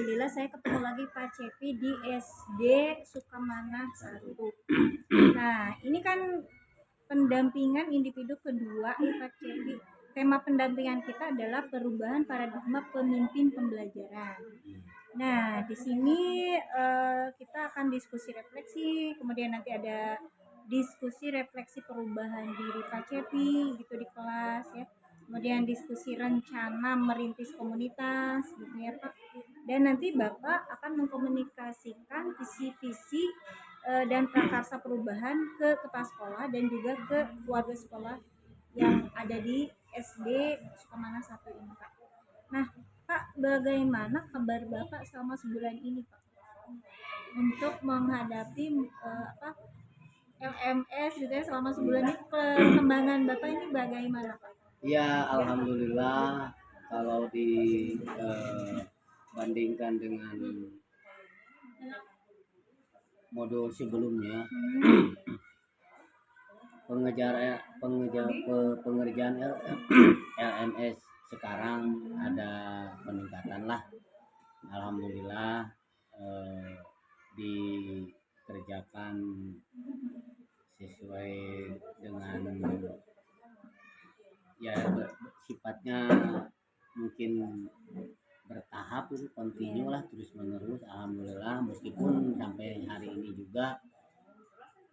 alhamdulillah saya ketemu lagi Pak Cepi di SD Sukamana 1. Nah, ini kan pendampingan individu kedua Pak Cepi. Tema pendampingan kita adalah perubahan paradigma pemimpin pembelajaran. Nah, di sini kita akan diskusi refleksi, kemudian nanti ada diskusi refleksi perubahan diri Pak Cepi gitu di kelas ya. Kemudian diskusi rencana merintis komunitas gitu ya Pak. Dan nanti Bapak akan mengkomunikasikan visi-visi dan prakarsa perubahan ke kepala sekolah dan juga ke keluarga sekolah yang ada di SD Sukamana 1 ini Pak. Nah Pak, bagaimana kabar Bapak selama sebulan ini Pak untuk menghadapi LMS gitu ya selama sebulan ini, perkembangan Bapak ini bagaimana Pak? Ya, alhamdulillah kalau dibandingkan dengan modul sebelumnya, pengerjaan LMS sekarang ada peningkatan lah. Alhamdulillah dikerjakan sesuai dengan ya sifatnya mungkin bertahap, itu kontinu lah, terus menerus. Alhamdulillah, meskipun sampai hari ini juga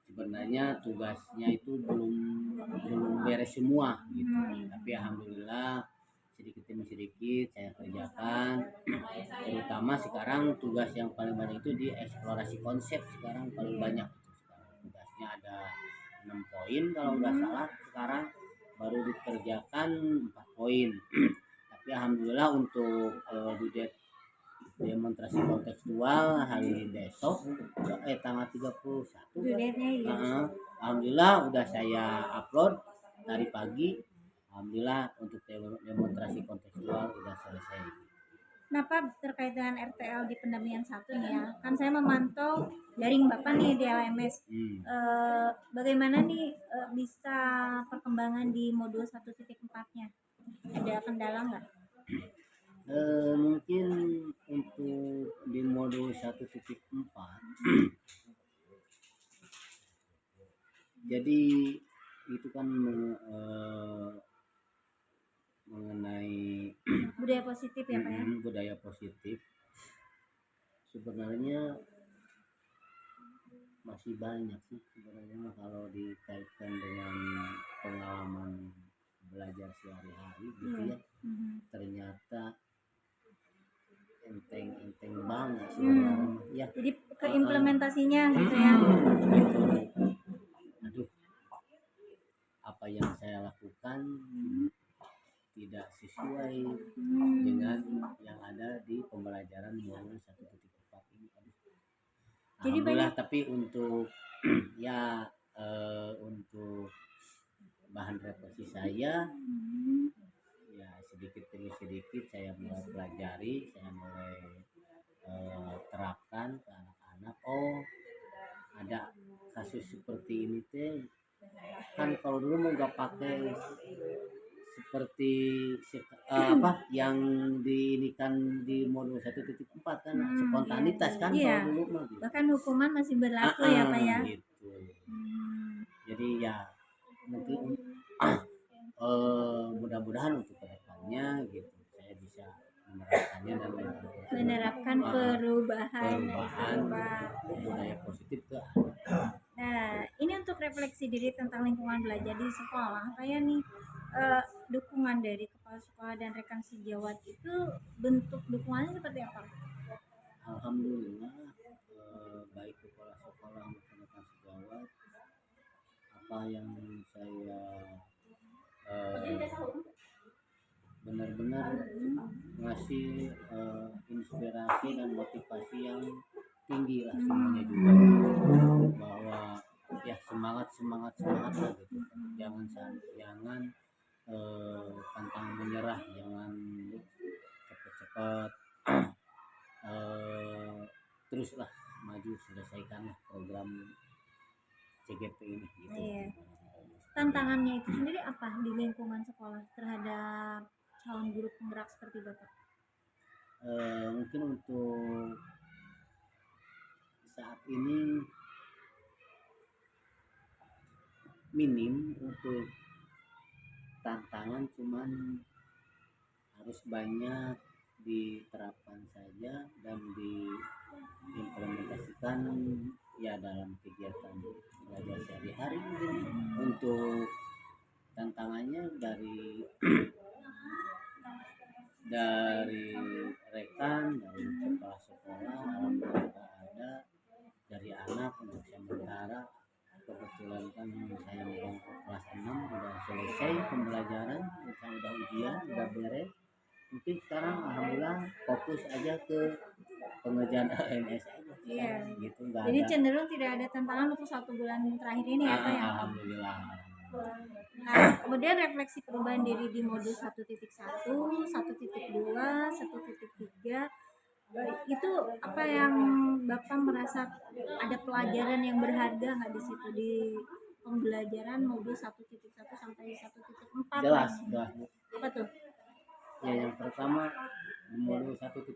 sebenarnya tugasnya itu belum beres semua gitu, tapi alhamdulillah sedikit demi sedikit saya kerjakan. Terutama sekarang tugas yang paling banyak itu di eksplorasi konsep, sekarang paling banyak itu. Sekarang tugasnya ada 6 poin kalau nggak salah, sekarang baru dikerjakan 4 poin. Tapi alhamdulillah untuk demonstrasi kontekstual hari besok tanggal 31 alhamdulillah udah saya upload dari pagi. Alhamdulillah untuk demonstrasi kontekstual udah selesai. Nah Pak, terkait dengan RTL di pendampingan 1 nih ya, kan saya memantau daring Bapak nih di LMS. Bagaimana nih bisa perkembangan di modul 1.4-nya? Ada kendala nggak? Mungkin untuk di modul 1.4 jadi itu kan mengenai budaya positif ya Pak ya? Budaya positif sebenarnya masih banyak sih sebenarnya kalau dikaitkan dengan pengalaman belajar sehari-hari gitu ya. Ternyata enteng banget sebenarnya ya. Jadi keimplementasinya gitu ya. Aduh, apa yang saya lakukan tidak sesuai dengan yang ada di pembelajaran modul 1.4 ini. Alhamdulillah, tapi untuk ya untuk bahan refleksi saya ya sedikit demi sedikit saya mulai pelajari, saya mulai terapkan ke anak-anak. Oh, ada kasus seperti ini teh, kan kalau dulu mau nggak pakai seperti yang diinikan di modul 1.4 kan spontanitas kan. Iya. Kalau dulu mah gitu. Bahkan hukuman masih berlaku ya Pak ya. Gitu. Jadi ya mungkin mudah-mudahan untuk kedepannya gitu saya bisa menerapkannya dan menerapkan perubahan budaya positif ke. Nah, ini untuk refleksi diri tentang lingkungan belajar di sekolah. Kayak nih dukungan dari kepala sekolah dan rekan sejawat itu bentuk dukungannya seperti apa? Alhamdulillah baik kepala sekolah maupun rekan sejawat, apa yang saya benar-benar ngasih inspirasi dan motivasi yang tinggi lah semuanya juga, bahwa ya semangat lah gitu, jangan pantang menyerah, jangan cepat-cepat teruslah maju, selesaikanlah program CGP ini gitu. Iya. Tantangannya itu sendiri apa di lingkungan sekolah terhadap calon guru penggerak seperti Bapak? Mungkin untuk ini minim untuk tantangan, cuman harus banyak diterapkan saja dan diimplementasikan ya dalam kegiatan belajar sehari-hari. Mungkin untuk tantangannya dari rekan, dari kepala sekolah, alhamdulillah ada, dari anak untuk sementara kebetulan kan saya megang kelas 6 udah selesai pembelajaran, udah ujian, udah beres. Mungkin sekarang alhamdulillah fokus aja ke pengerjaan AMS aja. Iya. Gitu, nggak Jadi ada. cenderung tidak ada tantangan untuk 1 bulan terakhir ini ya Pak ya. Alhamdulillah. Nah, kemudian refleksi perubahan diri di modul 1.1, 1.2, 1.3 itu apa yang Bapak merasa ada pelajaran yang berharga nggak di situ di pembelajaran modul 1.1 sampai 1.4? Jelas. Apa tuh? Ya, yang pertama modul 1.1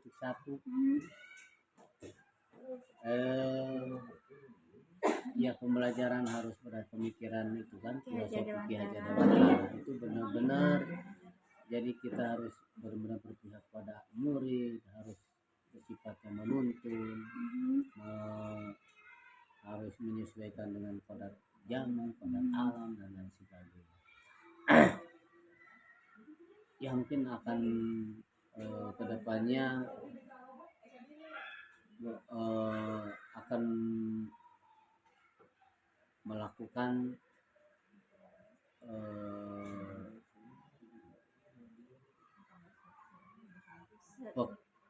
ya pembelajaran harus berpemikiran itu kan, filosofi Ki Hajar Dewantara itu benar-benar, jadi kita harus benar-benar berpihak pada murid, harus bersifatnya menuntun, harus menyesuaikan dengan kodrat zaman, kodrat alam dan lain sebagainya. Ya mungkin akan kedepannya akan melakukan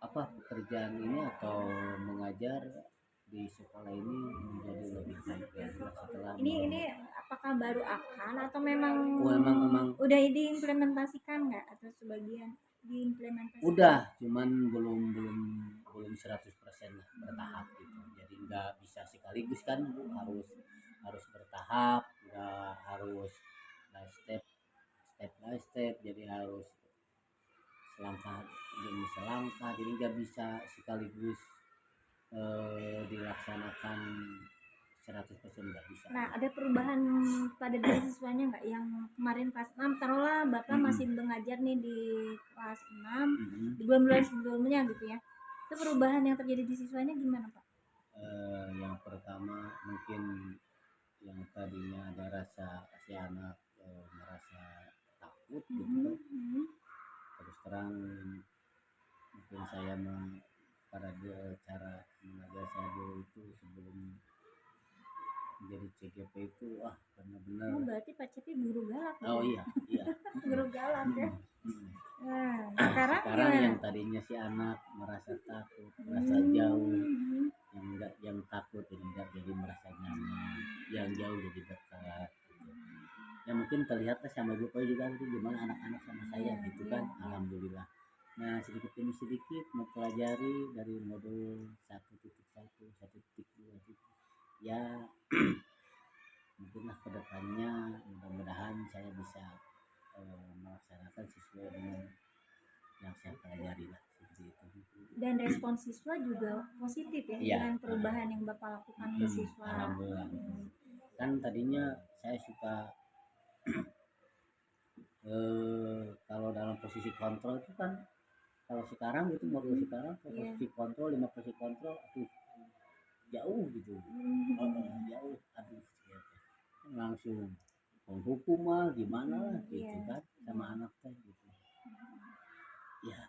pekerjaan ini atau mengajar di sekolah ini menjadi lebih baik ya setelah ini apakah baru akan atau memang udah diimplementasikan nggak atau sebagian diimplementasikan? Udah, cuman belum 100% lah, bertahap gitu. Jadi nggak bisa sekaligus kan, harus bertahap, nggak harus step by step, jadi harus selangkah demi selangkah, jadi nggak bisa sekaligus dilaksanakan 100%, nggak bisa. Nah, ada perubahan pada diri siswanya nggak yang kemarin kelas 6, taruhlah Bapak masih mengajar nih di kelas 6 di bulan-bulan sebelumnya gitu ya, itu perubahan yang terjadi di siswanya gimana Pak? Yang pertama mungkin yang tadinya ada rasa si anak merasa takut gitu kan, terus terang mungkin saya pada cara mengajar saya dulu itu sebelum menjadi CGP itu benar-benar. Berarti Pak Cepi guru galak ya? Iya guru galak ya. Nah, sekarang gimana? yang tadinya si anak merasa takut, merasa jauh, yang takut jadi merasa nyaman, yang jauh jadi dekat gitu. Ya mungkin terlihatlah sama Bapak juga itu gimana anak-anak sama saya gitu kan. Alhamdulillah. Nah, sedikit demi sedikit mempelajari dari modul 1.1, 1.2 ya. Mungkinlah kedepannya mudah-mudahan saya bisa melaksanakan sesuai dengan yang saya pelajari lah, seperti itu. Dan respon siswa juga positif ya, dengan perubahan yang Bapak lakukan ke siswa. Alhamdulillah. Kan tadinya saya suka kalau dalam posisi kontrol itu kan, kalau sekarang itu modul sekarang posisi kontrol 5 posisi kontrol jauh gitu. Jauh langsung menghukum mah gimana lah gitu kan sama anak teh gitu. Ya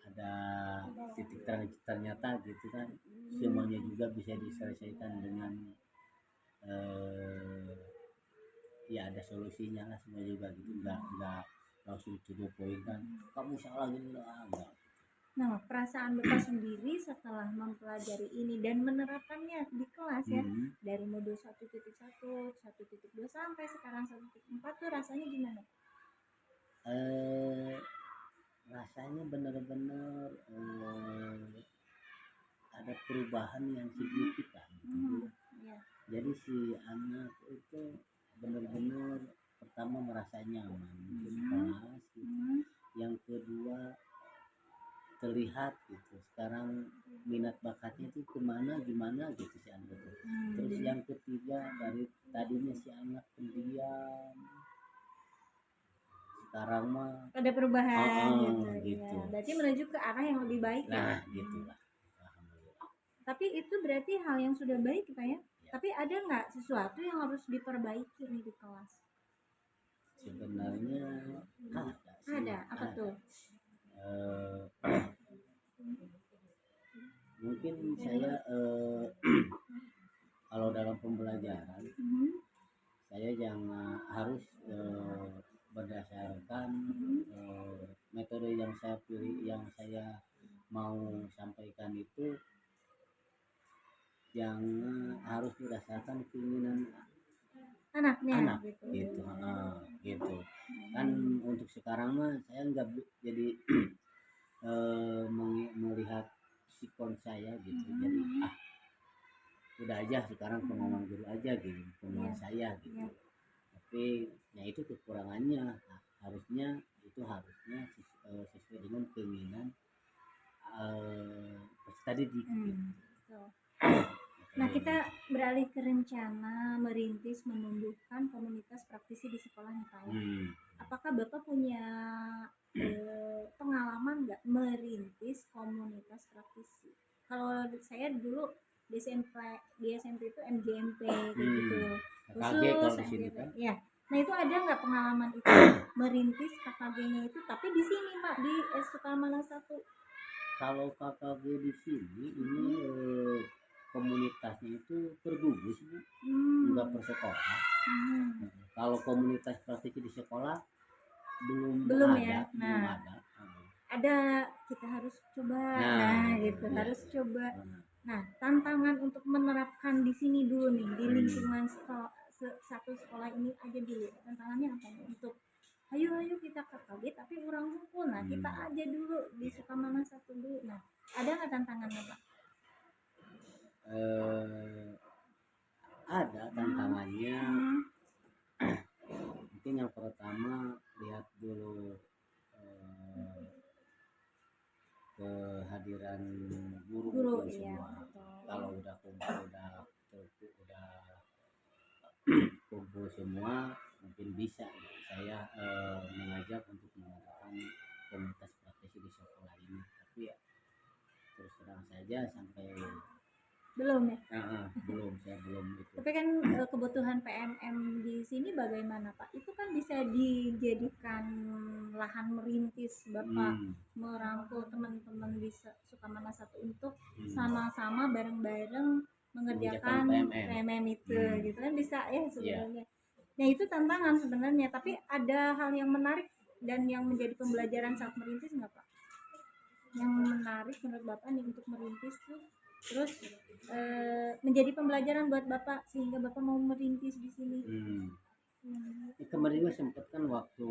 ada titik ternyata gitu kan, semuanya juga bisa diselesaikan dengan ya ada solusinya lah semua juga gitu, nggak langsung to the point kan kamu salah gitu enggak. Nah, perasaan Bapak sendiri setelah mempelajari ini dan menerapkannya di kelas ya, dari modul 1.1, 1.2 sampai sekarang 1.4 tuh rasanya gimana? Rasanya benar-benar ada perubahan yang signifikan gitu. Jadi si anak itu benar-benar pertama merasa nyaman di kelas gitu. Yang kedua terlihat gitu. Sekarang minat bakatnya itu kemana gimana gitu si anak itu. Terus yang ketiga, dari tadinya si anak pendiam, sekarang mah Ada perubahan gitu, gitu. ya. Berarti menuju ke arah yang lebih baik ya. Nah gitulah, alhamdulillah. Tapi itu berarti hal yang sudah baik Pak ya. Ya. Tapi ada nggak sesuatu yang harus diperbaiki nih di kelas? Sebenarnya ada sih. Ada, apa tuh? Mungkin saya kalau dalam pembelajaran saya jangan harus berdasarkan metode yang saya pilih, yang saya mau sampaikan itu jangan harus berdasarkan keinginan Anaknya anak gitu. gitu. Gitu kan. Untuk sekarang mah saya nggak jadi melihat sikon saya gitu. Jadi udah aja sekarang kemauan guru aja gitu, kemauan saya gitu. Tapi ya itu kekurangannya. Harusnya sesuai dengan keinginan tadi gitu. Nah, kita beralih ke rencana merintis menumbuhkan komunitas praktisi di sekolah nih Pak. Apakah Bapak punya pengalaman nggak merintis komunitas praktisi? Kalau saya dulu di SMP itu MGMP gitu. KKG kalau di sini kan. Ya. Nah, itu ada nggak pengalaman itu merintis KKG-nya itu, tapi di sini Pak di Sukamana 1? Kalau KKG di sini ini komunitasnya itu tergugus, enggak per sekolah. Kalau komunitas praktisi di sekolah belum ada, ya. belum ada. Ada, kita harus coba. Gitu, ya. Harus coba. Nah, tantangan untuk menerapkan di sini dulu nih, di lingkungan satu sekolah ini aja dulu. Tantangannya apa nih? Untuk ayo kita KKG tapi kurang kumpul. Nah, kita aja dulu di Sukamana 1 dulu. Nah, ada nggak tantangannya Pak? Ada tantangannya. Mungkin yang pertama lihat dulu kehadiran guru semua. Kalau udah kumpul semua, mungkin bisa saya mengajak untuk mengadakan komunitas praktisi di sekolah ini. Tapi ya terus terang saja sampai belum ya. Saya belum itu. Tapi kan kebutuhan PMM di sini bagaimana Pak? Itu kan bisa dijadikan lahan merintis Bapak, merangkul teman-teman di Sukamana 1 untuk sama-sama bareng-bareng mengerjakan PMM itu gitu kan, bisa ya sebenarnya. Nah, itu tantangan sebenarnya, tapi ada hal yang menarik dan yang menjadi pembelajaran saat merintis nggak Pak? Yang menarik menurut Bapak nih untuk merintis tuh, terus menjadi pembelajaran buat Bapak sehingga Bapak mau merintis di sini. Kemarin gue sempet kan waktu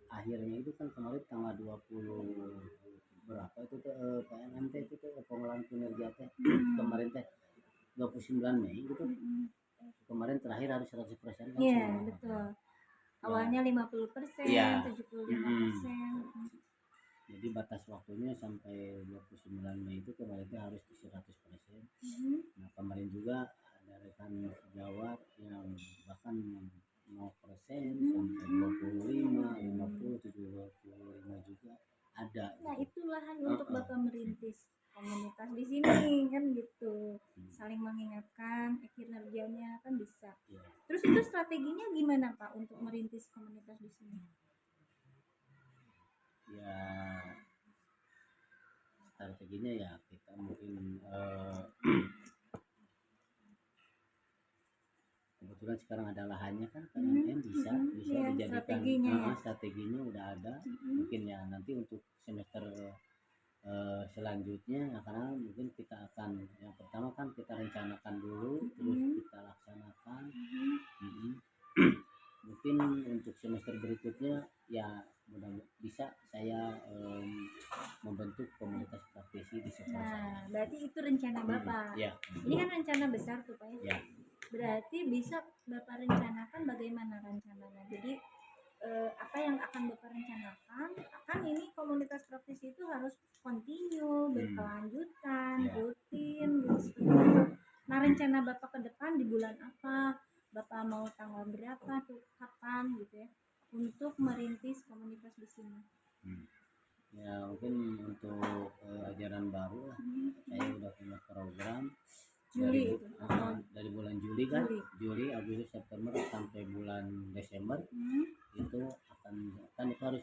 akhirnya itu kan kemarin tanggal 20 berapa itu PNMT itu pengolahan kinerja teh kemarin teh 29 Mei gitu. Kemarin terakhir harus 100% kan. Iya, betul. Awalnya 50%, 75%. Jadi batas waktunya sampai 29 Mei itu kemarin itu harus di 100%. Nah, kemarin juga ada rekan sejawat yang bahkan 0% sampai 25, 50, 75 juga ada. Nah, itulah untuk Bapak merintis komunitas di sini kan gitu. Saling mengingatkan, kinerjanya kan bisa. Terus itu strateginya gimana Pak untuk merintis komunitas di sini? Ya, strateginya ya kita mungkin kebetulan sekarang ada lahannya kan, PMM bisa dijadikan strateginya udah ada. Mungkin ya nanti untuk semester selanjutnya karena mungkin kita akan yang pertama kan kita rencanakan dulu, terus kita laksanakan. Mungkin untuk semester berikutnya ya mudah bisa saya membentuk komunitas praktisi di sekolah saya. Berarti itu rencana Bapak. Ini kan rencana besar tuh Pak ya. Berarti bisa Bapak rencanakan bagaimana rencananya. Jadi apa yang akan Bapak rencanakan, kan ini komunitas profesi itu harus continue, berkelanjutan, Ya. rutin gitu seperti itu. Nah, rencana Bapak ke depan di bulan apa? Bapak mau tanggal berapa tuh, kapan gitu ya, untuk merintis komunitas di sini? Ya mungkin untuk ajaran baru lah, saya udah punya program Juli dari, itu. dari bulan Juli kan, Juli. Juli, Agustus, September sampai bulan Desember itu akan kan itu harus,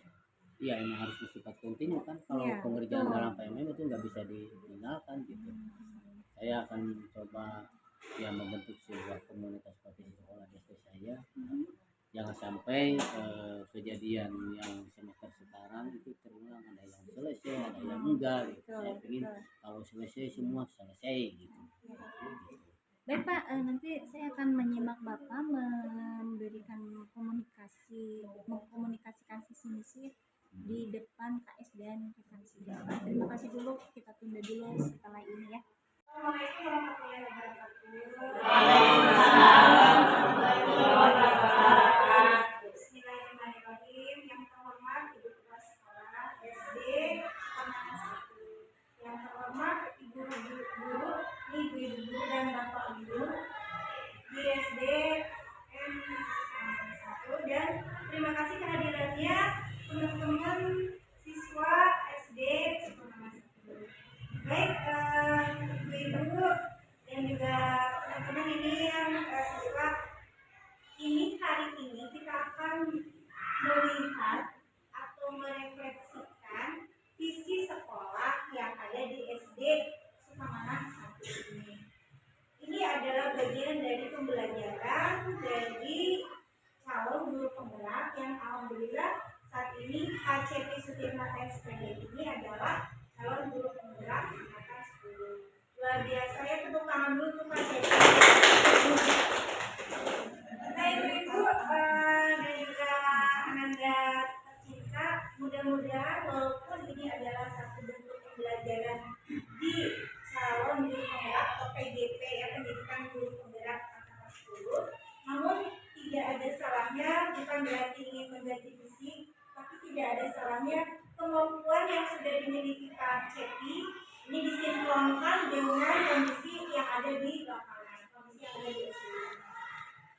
iya emang harus bersifat kontinu kan, kalau Iya, pengerjaan betul. dalam PMM itu nggak bisa ditinggalkan gitu. Saya akan coba ya membentuk sebuah komunitas profesi sekolah SD saya. Jangan sampai kejadian yang semester sekarang itu terulang, ada yang selesai, ada yang enggak gitu. Saya ingin kalau selesai semua selesai gitu. Baik Pak, nanti saya akan menyimak Bapak memberikan mengkomunikasikan visi misi di depan KSDN Rekansi Jawa. Terima kasih dulu, kita tunda dulu setelah ini ya. Assalamualaikum warahmatullahi wabarakatuh. Bismillahirrahmanirrahim. Yang terhormat Ibu Kepala Sekolah SD Sukamana 1. Yang terhormat Ibu Guru, Ibu dan Bapak Guru di SD M 1, dan terima kasih kehadirannya teman-teman siswa SD Sukamana 1. Baik, Ibu dan juga teman-teman ini yang siswa, ini hari ini kita akan melihat atau merefleksikan visi sekolah yang ada di SD Sukamana 1 ini. Ini adalah bagian dari pembelajaran dari calon guru penggerak yang alhamdulillah saat ini KCP Sudirman SPD ini adalah calon guru penggerak angkatan 10. Luar biasa ya, tepuk tangan dulu untuk KCP. Nah, ibu-ibu dan juga Ananda tercinta, mudah-mudahan walaupun ini adalah satu bentuk pembelajaran di calon guru penggerak atau PGP ya, pendidikan guru penggerak angkatan 10, namun tidak ada salahnya, bukan berarti ingin mengganti visi, tapi tidak ada salahnya kemampuan yang sudah dimiliki KCP ini disinkronkan dengan kondisi yang ada di lapangan, kondisi yang ada di SD.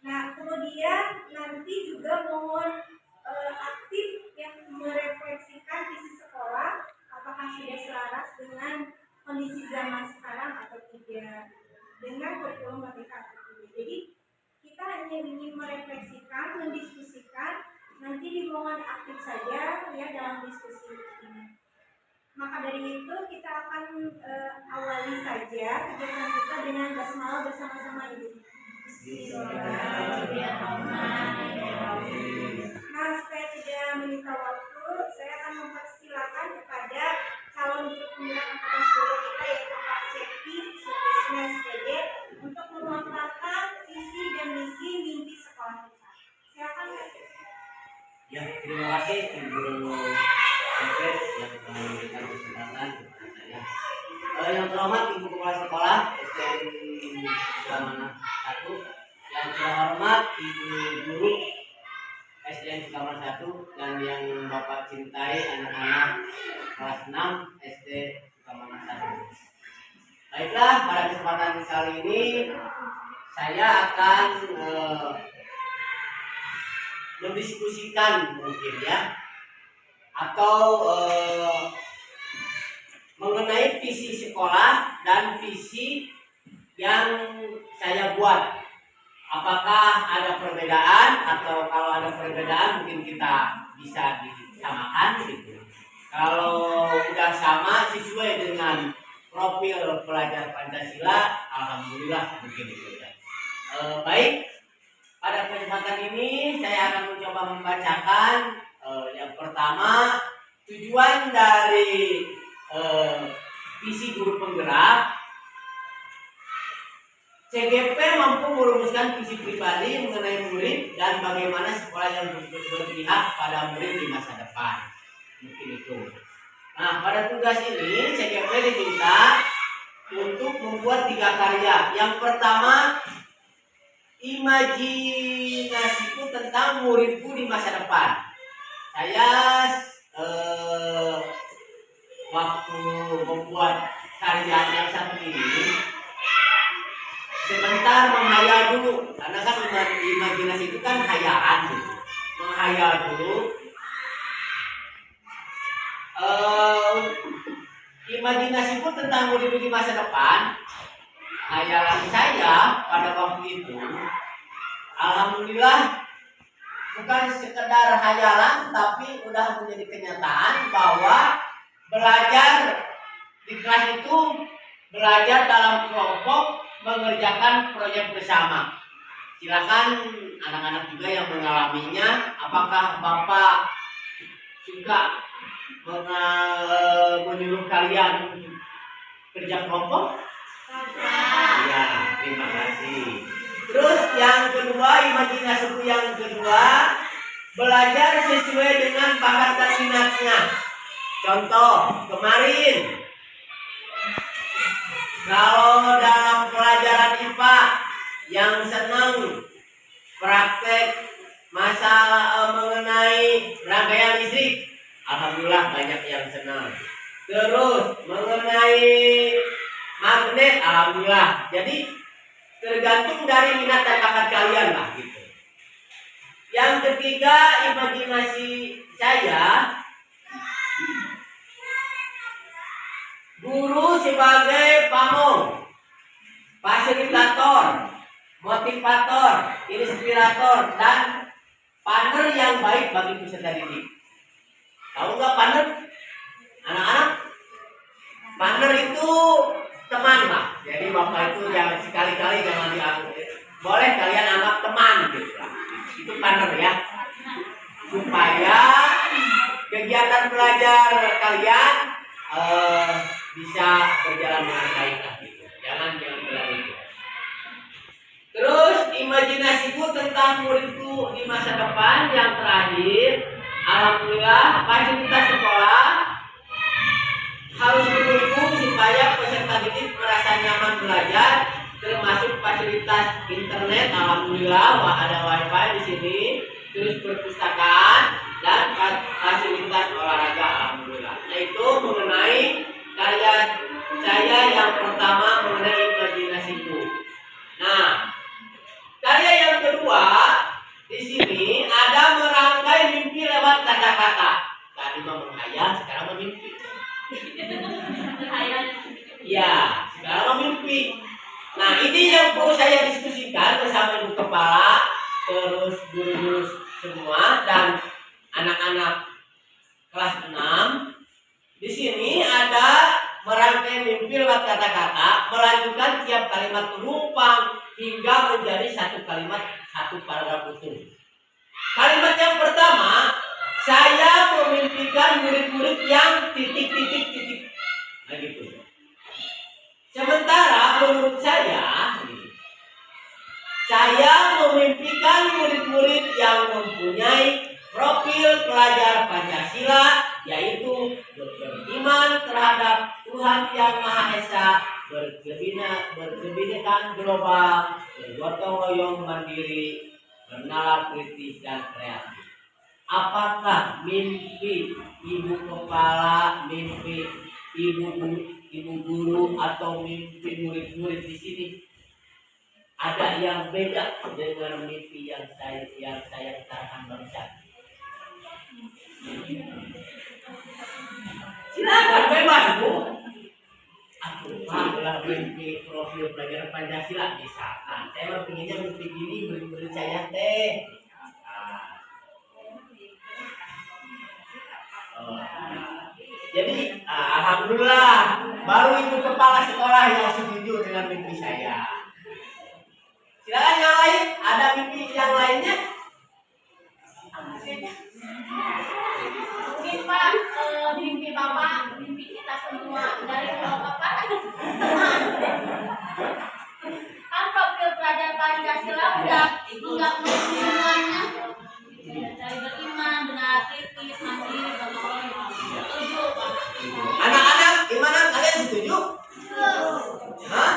Nah, kemudian nanti juga mohon aktif yang merefleksikan visi sekolah, apakah sudah selaras dengan kondisi zaman sekarang atau tidak, dengan kurikulum merdeka atau tidak. Jadi kita hanya ingin merefleksikan, mendiskusikan, nanti dimohon aktif saja ya dalam diskusi ini. Maka dari itu kita akan awali saja kegiatan kita dengan basmalah bersama-sama Ibu. Bismillahirrahmanirrahim. Nah, supaya tidak menyita waktu, saya akan mempersilakan kepada calon guru penggerak angkatan 10 kita, yaitu Pak Cepi Sutisna SPD, untuk memaparkan visi dan misi mimpi sekolah kita. Silakan Pak Cepi. Ya, terima kasih Ibu Sekret yang telah memberikan kesempatan kepada saya. Yang terhormat Ibu Kepala Sekolah SDN Sukamana 1, yang terhormat Ibu Guru SDN Sukamana 1, dan yang Bapak cintai anak-anak kelas 6 SD Sukamana 1. Baiklah, pada kesempatan kali ini saya akan mendiskusikan mungkin ya, atau mengenai visi sekolah dan visi yang saya buat. Apakah ada perbedaan, atau kalau ada perbedaan mungkin kita bisa disamakan gitu. Kalau udah sama sesuai dengan profil pelajar Pancasila, alhamdulillah mungkin itu ya. Baik, pada kesempatan ini saya akan mencoba membacakan yang pertama, tujuan dari visi guru penggerak. CGP mampu merumuskan visi pribadi mengenai murid dan bagaimana sekolah yang berpihak pada murid di masa depan. Mungkin itu. Nah, pada tugas ini CGP diminta untuk membuat 3 karya. Yang pertama, imajinasiku tentang muridku di masa depan. Saya waktu membuat karya yang satu ini sebentar menghayal dulu, karena kan imajinasi itu kan hayalan gitu. Menghayal dulu, imajinasi pun tentang murid-murid di masa depan. Hayalan saya pada waktu itu, alhamdulillah bukan sekedar hayalan, tapi udah menjadi kenyataan bahwa belajar di kelas itu belajar dalam kelompok, mengerjakan proyek bersama. Silakan anak-anak juga yang mengalaminya. Apakah Bapak juga menyuruh kalian kerja kelompok? Ya, terima kasih. Terus yang kedua, imajinasiku yang kedua, belajar sesuai dengan bakat dan minatnya. Contoh, kemarin kalau dalam pelajaran IPA yang senang praktek masalah mengenai rangkaian listrik, alhamdulillah banyak yang senang. Terus mengenai magnet, alhamdulillah. Jadi tergantung dari minat dan bakat kalian lah gitu. Yang ketiga, imajinasi saya, guru sebagai pamong, fasilitator, motivator, inspirator, dan partner yang baik bagi peserta didik. Tahu nggak partner? Anak-anak, partner itu teman lah. Jadi Bapak itu jangan sekali-kali jangan dianggap, boleh kalian anggap teman gitu lah. Itu partner ya. Supaya kegiatan belajar kalian bisa berjalan dengan baik lah gitu. Jangan berlalu. Terus imajinasiku tentang muridku di masa depan yang terakhir, alhamdulillah fasilitas sekolah harus mendukung supaya peserta didik merasa nyaman belajar, termasuk fasilitas internet, alhamdulillah ada wifi di sini, terus perpustakaan dan fasilitas olahraga, alhamdulillah. Nah itu mengenai karya saya yang pertama mengenai imajinasiku. Nah, karya yang kedua di sini ada merangkai mimpi lewat kata-kata. Tadi mau menghayal, sekarang memimpi. Ya, sekarang memimpi. Nah, ini yang perlu saya diskusikan bersama ibu kepala, terus guru-guru semua dan anak-anak kelas 6. Di sini ada merangkai mimpi lewat kata-kata, melanjutkan tiap kalimat penumpang hingga menjadi satu kalimat, satu paragraf utuh. Kalimat yang pertama, saya memimpikan murid-murid yang titik. Nah gitu. Sementara menurut saya memimpikan murid-murid yang mempunyai profil pelajar Pancasila, yaitu beriman terhadap Tuhan Yang Maha Esa, berkebinekaan global, bergotong royong mandiri, bernalar kritis dan kreatif. Apakah mimpi ibu kepala, mimpi ibu guru atau mimpi murid-murid di sini ada yang beda dengan mimpi yang saya katakan barusan? Silakan bebas Bu. Aku adalah mimpi profil pelajar Pancasila misalkan. Saya pinginnya mimpi gini murid-murid saya teh. Jadi alhamdulillah baru ibu kepala sekolah yang setuju dengan mimpi saya. Silakan yang lain, ada mimpi yang lainnya? Mungkin Pak, mimpi Bapak, mimpi kita semua dari Pulau Bapak. Kan profil pelajar Pancasila udah enggak mesti semuanya. Dari beriman, benar kritis, mandiri, gotong royong. Setuju Pak. Anak-anak, gimana kalian setuju? Hah?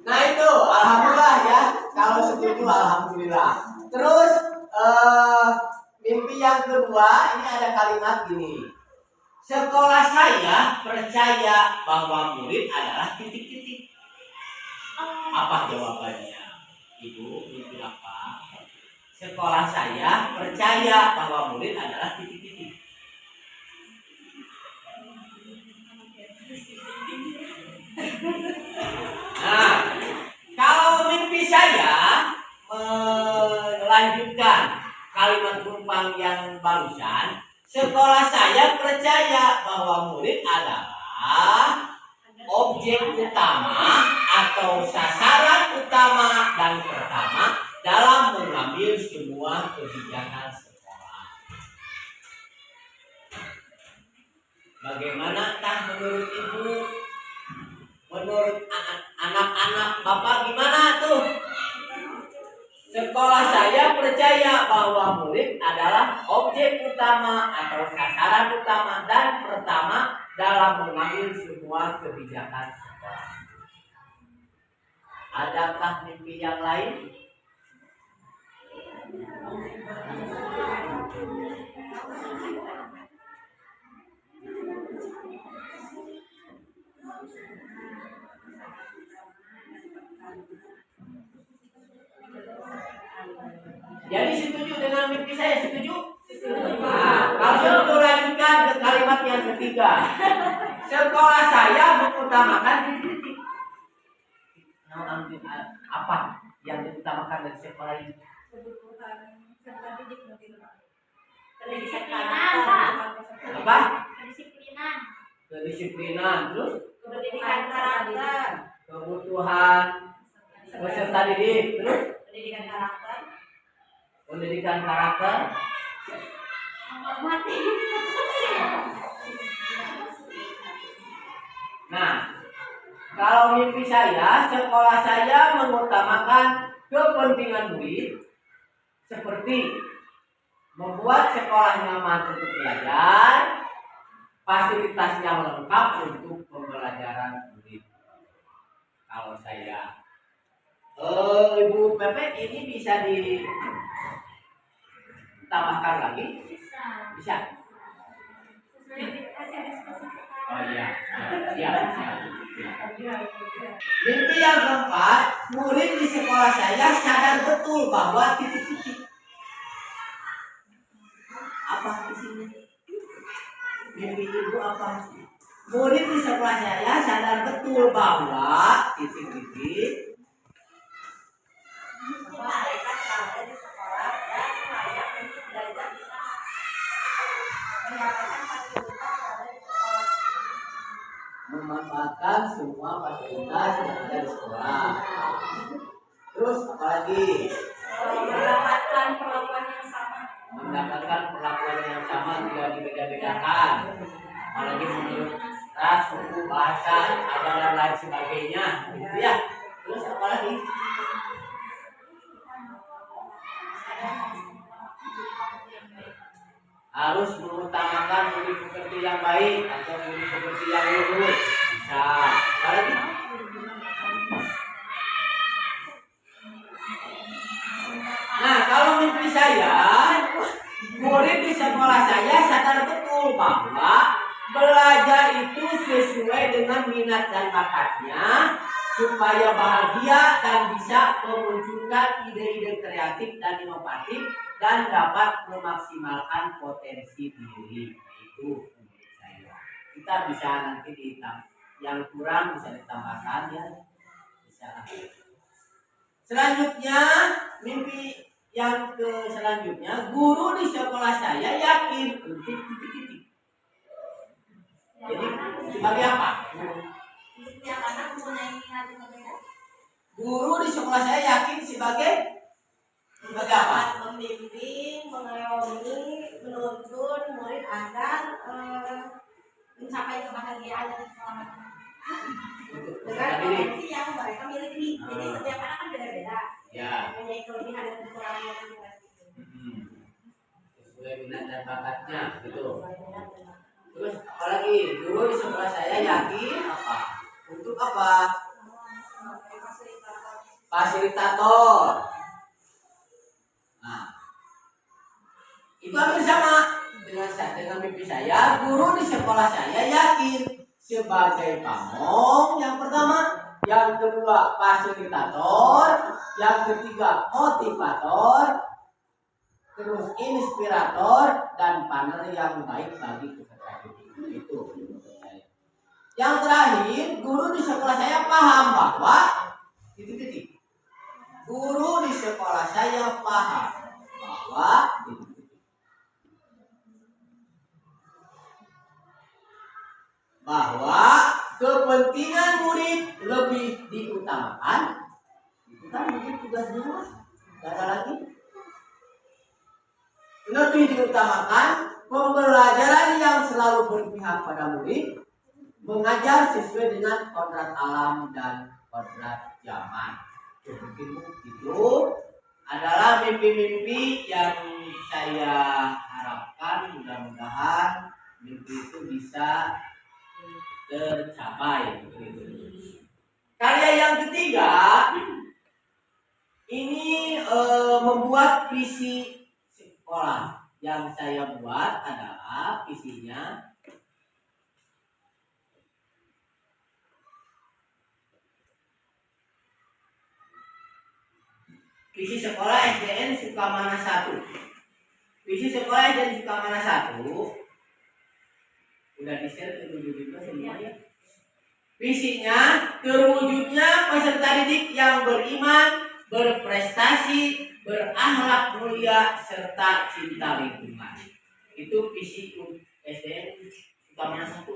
Nah itu, alhamdulillah ya. Mimpi yang kedua ini ada kalimat gini. Sekolah saya percaya bahwa murid adalah titik-titik. Apa jawabannya? Ibu, mimpi apa? Sekolah saya percaya bahwa murid adalah titik-titik. Nah, kalau mimpi saya melanjutkan kalimat penumpang yang barusan, sekolah saya percaya bahwa murid adalah objek utama atau sasaran utama dan pertama dalam mengambil semua kebijakan sekolah. Bagaimanakah menurut ibu? Menurut anak-anak bapak gimana tuh? Sekolah saya percaya bahwa murid adalah objek utama atau sasaran utama dan pertama dalam mengambil semua kebijakan sekolah. Adakah mimpi yang lain? Jadi setuju dengan mimpi saya? Setuju? Nah, kalau setuju lanjutkan ke kalimat yang ketiga. Sekolah saya mengutamakan titik-titik. Apa yang diutamakan dari sekolah ini? Kebutuhan serta didik mungkin Pak. Kedisiplinan, Pak. Apa? Kedisiplinan. Kedisiplinan, terus Pendidikan karakter. kebutuhan peserta didik, terus Pendidikan karakter. pendidikan karakter. Menghormati. Nah, kalau mimpi saya, sekolah saya mengutamakan kepentingan murid seperti membuat sekolah nyaman untuk belajar, fasilitas yang lengkap untuk pembelajaran murid. Kalau saya, Ibu Pepet, ini bisa ditambahkan lagi? Bisa. Oh iya, siap. Mimpi yang keempat, murid di sekolah saya sadar betul bahwa titik-titik. Apa di sini? Mimpi ibu apa? Murid di sekolah saya sadar betul bahwa titik-titik. Mereka berada di sekolah dan layak untuk belajar di sana. Mendapatkan fasilitas yang ada di sekolah. Memanfaatkan semua fasilitas yang ada di sekolah. Terus apa lagi? Mendapatkan perlakuan yang sama. Mendapatkan perlakuan yang sama, tidak dibeda-bedakan. Apalagi menurut ras, suku, bahasa, agama dan lain sebagainya, gitu ya. Terus apa lagi? Harus mengutamakan budi pekerti yang baik atau budi pekerti yang lurus. Bisa. Apa lagi? Nah, kalau mimpi saya, murid di sekolah saya sadar betul bahwa belajar itu sesuai dengan minat dan bakatnya supaya bahagia dan bisa memunculkan ide-ide kreatif dan inovatif dan dapat memaksimalkan potensi diri. Itu menurut saya. Kita bisa nanti yang kurang bisa ditambahkan ya. Bisa. Selanjutnya, mimpi yang selanjutnya, guru di sekolah saya yakin untuk titik-titik. Jadi sebagai apa? Setiap anak mempunyai minat yang berbeda. Guru di sekolah saya yakin sebagai apa? Membimbing, mengayomi, menuntun murid agar mencapai kebahagiaan dan keselamatan dengan potensi yang mereka miliki. Jadi setiap anak kan beda-beda. Ya. Mempunyai kelebihan dan kekurangan masing-masing. Sesuai minat dan bakatnya, gitu. Terus apalagi guru di sekolah saya yakin apa? Untuk apa? Fasilitator. Nah, Itu hampir sama dengan mimpi saya. Guru di sekolah saya yakin sebagai pamong yang pertama, yang kedua fasilitator, yang ketiga motivator, terus inspirator dan partner yang baik bagi peserta didik. Itu menurut saya. Yang terakhir, guru di sekolah saya paham bahwa titik-titik. Guru di sekolah saya paham bahwa kepentingan murid lebih diutamakan. Itu kan mungkin tugas di rumah. Tidak ada lagi. Lebih diutamakan pembelajaran yang selalu berpihak pada murid, mengajar sesuai dengan kodrat alam dan kodrat zaman. Mungkin itu adalah mimpi-mimpi yang saya harapkan, mudah-mudahan mimpi itu bisa tercapai. Karya yang ketiga ini membuat visi sekolah. Yang saya buat adalah visinya visi sekolah SDN Sukamana 1. Visi sekolah SDN Sukamana 1 udah di-share ke juga semuanya. Visinya terwujudnya peserta didik yang beriman, berprestasi, berakhlak mulia serta cinta lingkungan. Itu visi SDN Sukamana 1.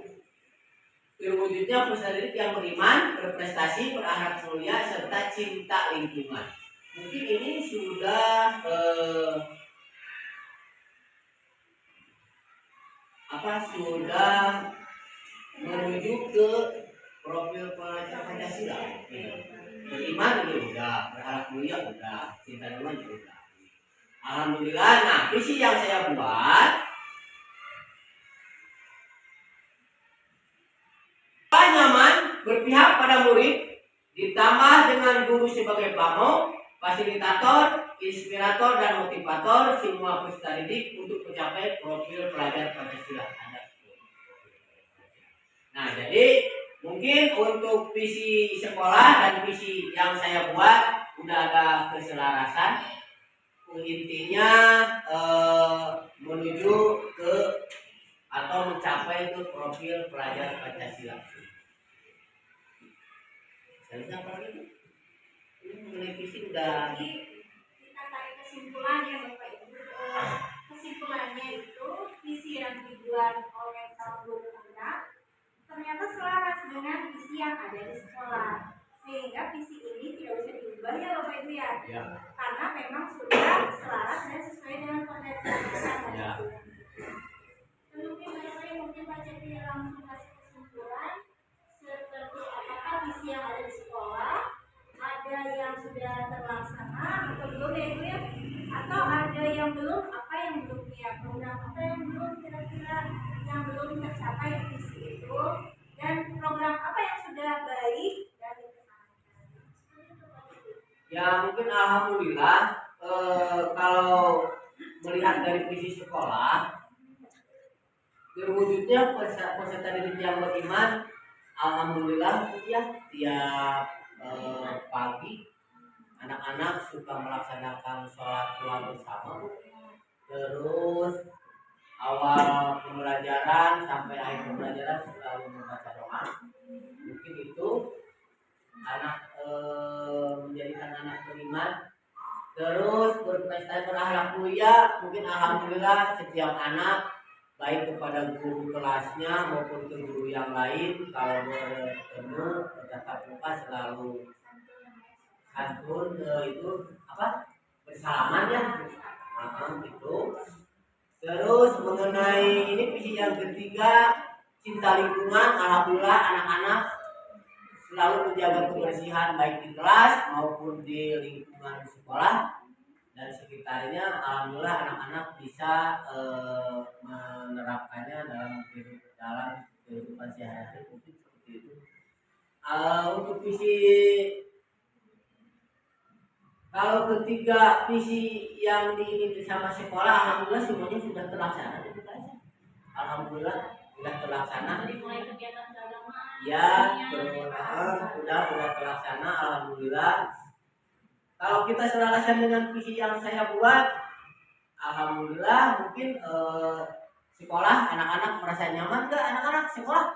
Terwujudnya peserta didik yang beriman, berprestasi, berakhlak mulia serta cinta lingkungan. Mungkin ini sudah sudah menuju ke profil pelajar Pancasila. Beriman ini udah, berakhlak mulia udah, cinta lingkungan juga udah. Alhamdulillah. Nah, visi yang saya buat nyaman, berpihak pada murid, ditambah dengan guru sebagai pamong, fasilitator, inspirator, dan motivator semua peserta didik untuk mencapai profil pelajar Pancasila. Nah, jadi mungkin untuk visi sekolah dan visi yang saya buat udah ada keselarasan. Intinya menuju ke atau mencapai ke profil pelajar Pancasila. Saya apa lagi? Ini mengenai visi udah. Jadi kita tarik kesimpulannya Bapak Ibu. Kesimpulannya itu visi yang dibuat oleh tahun 2006 ternyata selaras dengan visi yang ada di sekolah, sehingga visi ini tidak usah diubah ya Bapak Ibu ya. Karena memang sudah selaras dan sesuai dengan kondisi ya. Mungkin Pak Cepi langsung kasih kesimpulan seperti apakah visi yang ada di sekolah, ada yang sudah terlaksana atau belum ya Ibu ya, atau ada yang belum, apa yang belum ya, program apa yang belum kira-kira yang belum tercapai visi itu, dan program apa yang sudah baik dan dilaksanakan. Ya mungkin alhamdulillah kalau melihat dari visi sekolah, terwujudnya peserta didik yang beriman, alhamdulillah ya tiap pagi anak-anak suka melaksanakan sholat doa bersama. Terus awal pembelajaran sampai akhir pembelajaran selalu membaca doa. Mungkin itu anak menjadikan anak beriman. Terus berprestasi, berakhlak mulia. Mungkin alhamdulillah setiap anak baik kepada guru kelasnya maupun ke guru yang lain kalau bertemu bertatap muka selalu santun, itu bersalaman ya, gitu. Terus mengenai ini visi yang ketiga, cinta lingkungan, alhamdulillah anak-anak selalu menjaga kebersihan baik di kelas maupun di lingkungan sekolah dan sekitarnya. Alhamdulillah anak-anak bisa menerapkannya dalam kehidupan sehari-hari. Mungkin seperti itu. Untuk visi Kalau ketiga visi yang diikuti sama sekolah, alhamdulillah semuanya sudah terlaksana. Alhamdulillah sudah terlaksana. Dari mulai kegiatan keagamaan. Ya, sudah terlaksana. Alhamdulillah. Kalau kita selarasan dengan visi yang saya buat, alhamdulillah mungkin sekolah anak-anak merasa nyaman nggak anak-anak sekolah?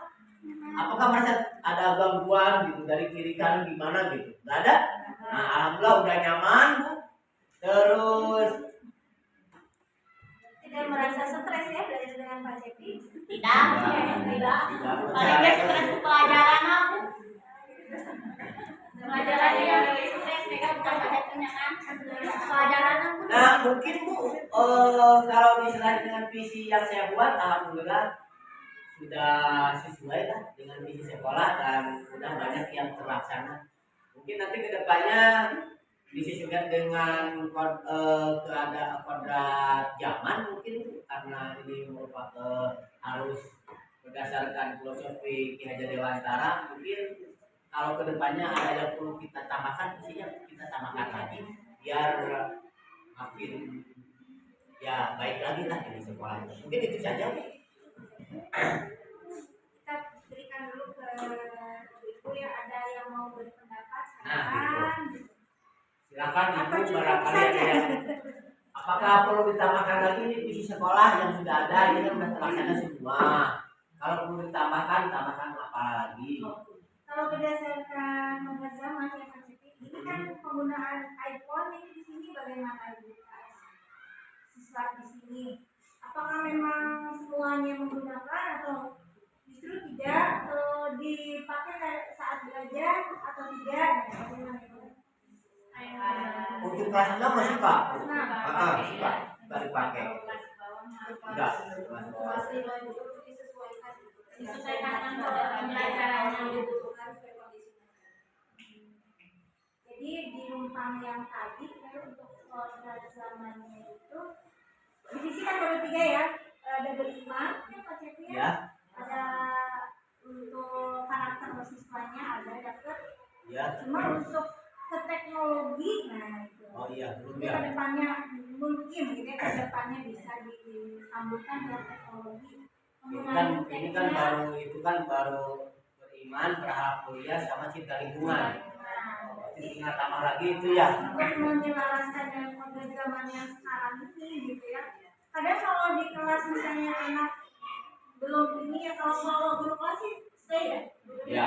Apakah merasa ada gangguan gitu dari kiri kanan gimana gitu? Nggak ada. Nah, alhamdulillah udah nyaman, Bu. Terus Tidak merasa stres ya belajar dengan Pak Cepi? Tidak. Paling stres pelajaran aku. Pelajarannya yang lebih stres, mereka bukan pada punya kan? Pelajaran aku. nah mungkin Bu, kalau diselain dengan visi yang saya buat, alhamdulillah sudah sesuai lah dengan visi sekolah dan sudah banyak yang terlaksana. Mungkin nanti kedepannya disesuaikan dengan keadaan kodrat zaman mungkin karena ini merupakan harus berdasarkan filosofi Ki Hajar Dewantara. Mungkin kalau kedepannya ada yang perlu kita tambahkan, pastinya kita tambahkan lagi biar makin ya baik lagi lah di sekolahnya. Mungkin itu saja. Kita berikan dulu ke Ibu ya, ada yang mau berpendapat Nah, silakan. Silakan Apa Ibu cukup barangkali ada saja? yang apakah perlu ditambahkan lagi ini visi sekolah yang sudah ada ini kan sudah terlaksana semua. Kalau perlu ditambahkan, tambahkan apa lagi? Kalau berdasarkan nomor zaman ya Pak Cepi, ini kan penggunaan iPhone ini di sini bagaimana Ibu? Siswa di sini, apakah memang semuanya menggunakan atau justru tidak dipakai saat belajar atau tidak? Bagaimana Ibu? Untuk kelas 6 masih Pak? Nah, Suka dipakai. Enggak. Disesuaikan dengan pembelajaran yang dibutuhkan sesuai kondisi. Jadi di rumpang yang tadi untuk kodrat zamannya itu divisi kan baru 3 ya, ada berlima ya Pak Cepi ya. Ya. Ada untuk karakter siswanya ada dapat. Ya. Cuma untuk ke teknologi, nah itu. Oh iya, belum Jadi ya. kedepannya mungkin gitu ya, kedepannya bisa disambungkan dengan teknologi. Ini kan baru itu kan baru beriman, berharap kuliah sama cinta lingkungan. Jadi ingat tambah lagi itu ya. Untuk menyelaraskan dengan kondisi zaman yang sekarang ini gitu ya. Kadang kalau di kelas misalnya anak belum ini ya, kalau guru kelas sih stay ya. Ya.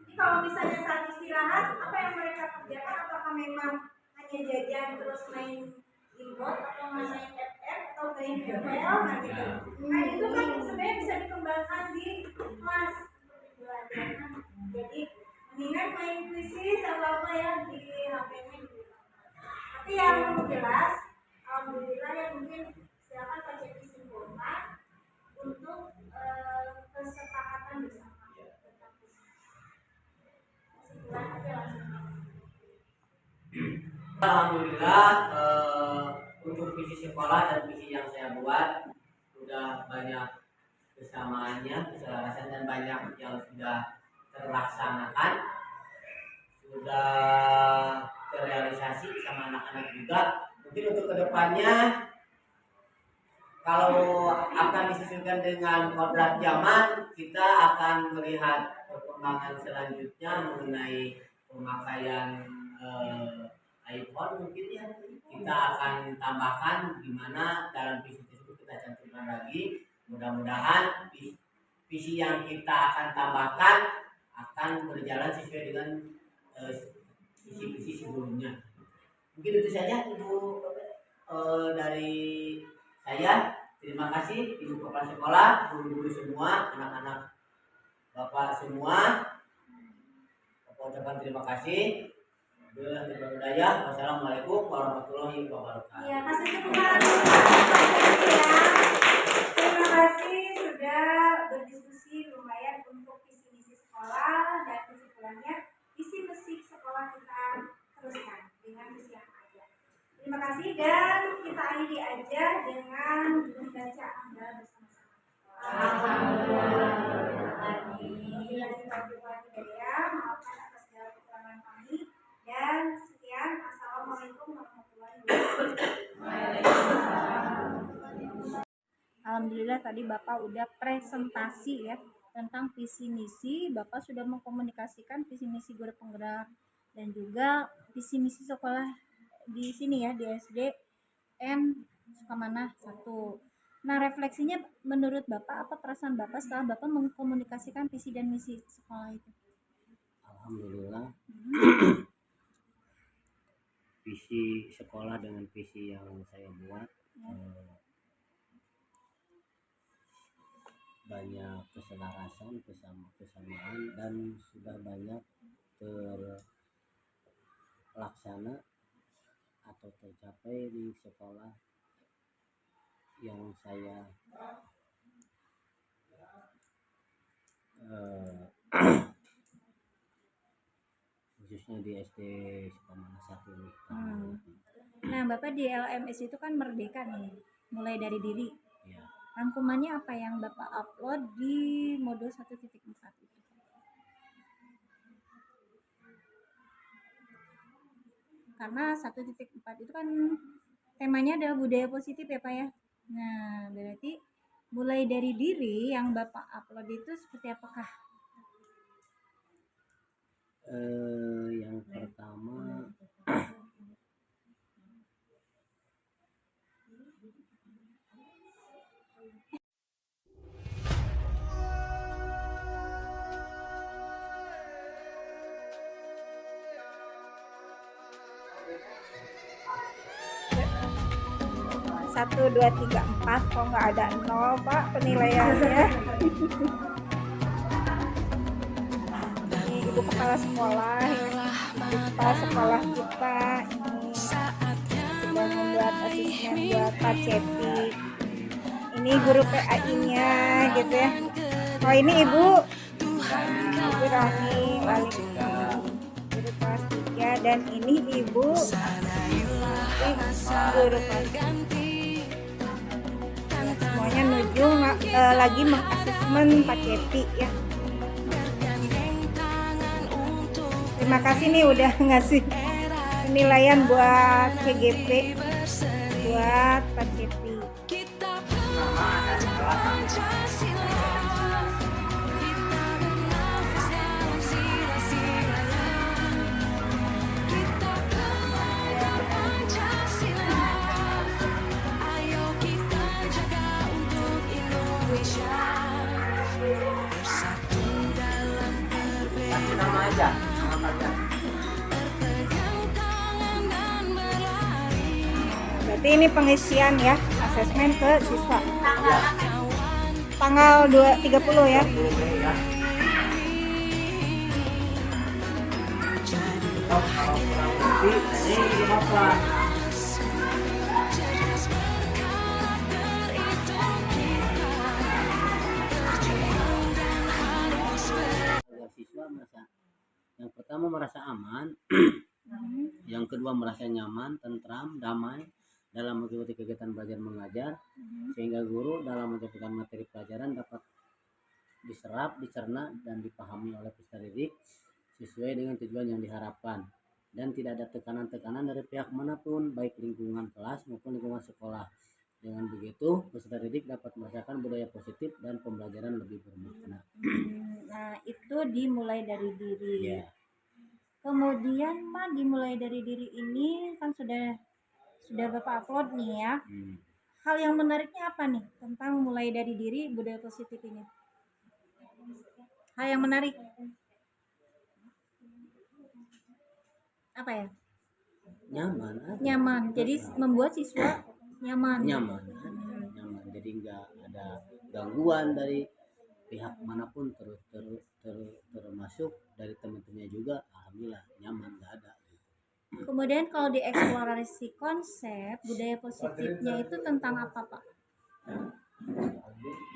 Jadi kalau misalnya saat istirahat, apa yang mereka kerjakan? Apakah memang hanya jajan terus main inbox atau main FF atau main ML nah gitu. Nah itu kan sebenarnya bisa dikembangkan di kelas belajar. Jadi mendingan main puisi sama apa ya di HP-nya gitu. Tapi yang jelas, alhamdulillah ya mungkin silakan Pak Cepi simpulkan untuk kesepakatan bersama. Kesimpulan aja langsung. Alhamdulillah untuk visi sekolah dan visi yang saya buat sudah banyak kesamaannya, keselarasan dan banyak yang sudah terlaksanakan, sudah terrealisasi sama anak-anak juga. Mungkin untuk kedepannya kalau akan disesuaikan dengan kodrat zaman, kita akan melihat perkembangan selanjutnya mengenai pemakaian iPhone. Mungkin ya kita akan tambahkan gimana dalam visi tersebut kita cantumkan lagi. Mudah-mudahan visi yang kita akan tambahkan akan berjalan sesuai dengan visi-visi sebelumnya. Mungkin itu saja Ibu dari saya. Terima kasih Ibu Kepala Sekolah, guru-guru semua, anak-anak Bapak semua. Bapak ucapkan terima kasih. Wassalamualaikum warahmatullahi wabarakatuh. Ya, kasih semangat ya. Terima kasih sudah berdiskusi lumayan untuk visi misi sekolah dan kesimpulannya visi misi sekolah kita teruskan dengan visi yang ada. Terima kasih dan kita akhiri aja dengan membaca amdal bersama-sama. Alhamdulillah. Maafkan atas segala kekurangan kami dan sekian. Assalamualaikum Alhamdulillah tadi Bapak udah presentasi ya tentang visi misi, Bapak sudah mengkomunikasikan visi misi guru penggerak dan juga visi misi sekolah di sini ya di SDN Sukamanah 1. Nah, refleksinya menurut Bapak apa perasaan Bapak setelah Bapak mengkomunikasikan visi dan misi sekolah itu? Alhamdulillah visi sekolah dengan visi yang saya buat banyak keselarasan, kesamaan dan sudah banyak terlaksana atau tercapai di sekolah yang saya khususnya di SD Sukamana 1 ini. Nah, Bapak di LMS itu kan merdeka nih, mulai dari diri. Ya. Rangkumannya apa yang Bapak upload di modul 1.4 itu? Karena 1.4 itu kan temanya adalah budaya positif ya Pak ya. Nah, berarti mulai dari diri yang Bapak upload itu seperti apakah? Yang pertama Satu, dua, tiga, empat, kok nggak ada 0 Pak penilaiannya. Ini Ibu Kepala Sekolah, Ibu Kepala Sekolah kita ini sudah membuat asesmen buat Pak Cepi. Ini guru PAI-nya gitu ya. Oh ini Ibu Rani, wali guru kelas 3 dan ini Ibu guru kelas 3. Semuanya menuju lagi mengasesmen Pak Cepi ya. Terima kasih nih udah ngasih penilaian buat KGP buat Pak Cepi. Berarti ini pengisian ya asesmen ke siswa tanggal 30 ya. Siswa yang pertama merasa aman, yang kedua merasa nyaman, tentram, damai dalam mengikuti kegiatan belajar mengajar, sehingga guru dalam menyampaikan materi pelajaran dapat diserap, dicerna, dan dipahami oleh peserta didik sesuai dengan tujuan yang diharapkan, dan tidak ada tekanan-tekanan dari pihak manapun, baik lingkungan kelas maupun lingkungan sekolah. Dengan begitu, peserta didik dapat merasakan budaya positif dan pembelajaran lebih bermakna. Nah, itu dimulai dari diri. Ya. Kemudian Pak, dimulai dari diri ini kan sudah Bapak upload nih ya. Hal yang menariknya apa nih tentang mulai dari diri budaya positif ini? Hal yang menarik apa ya? Nyaman. Jadi membuat siswa nyaman. Jadi nggak ada gangguan dari pihak manapun, termasuk dari teman-temannya juga. Alhamdulillah nyaman, nggak ada. Kemudian kalau di eksplorasi konsep budaya positifnya itu tentang apa Pak?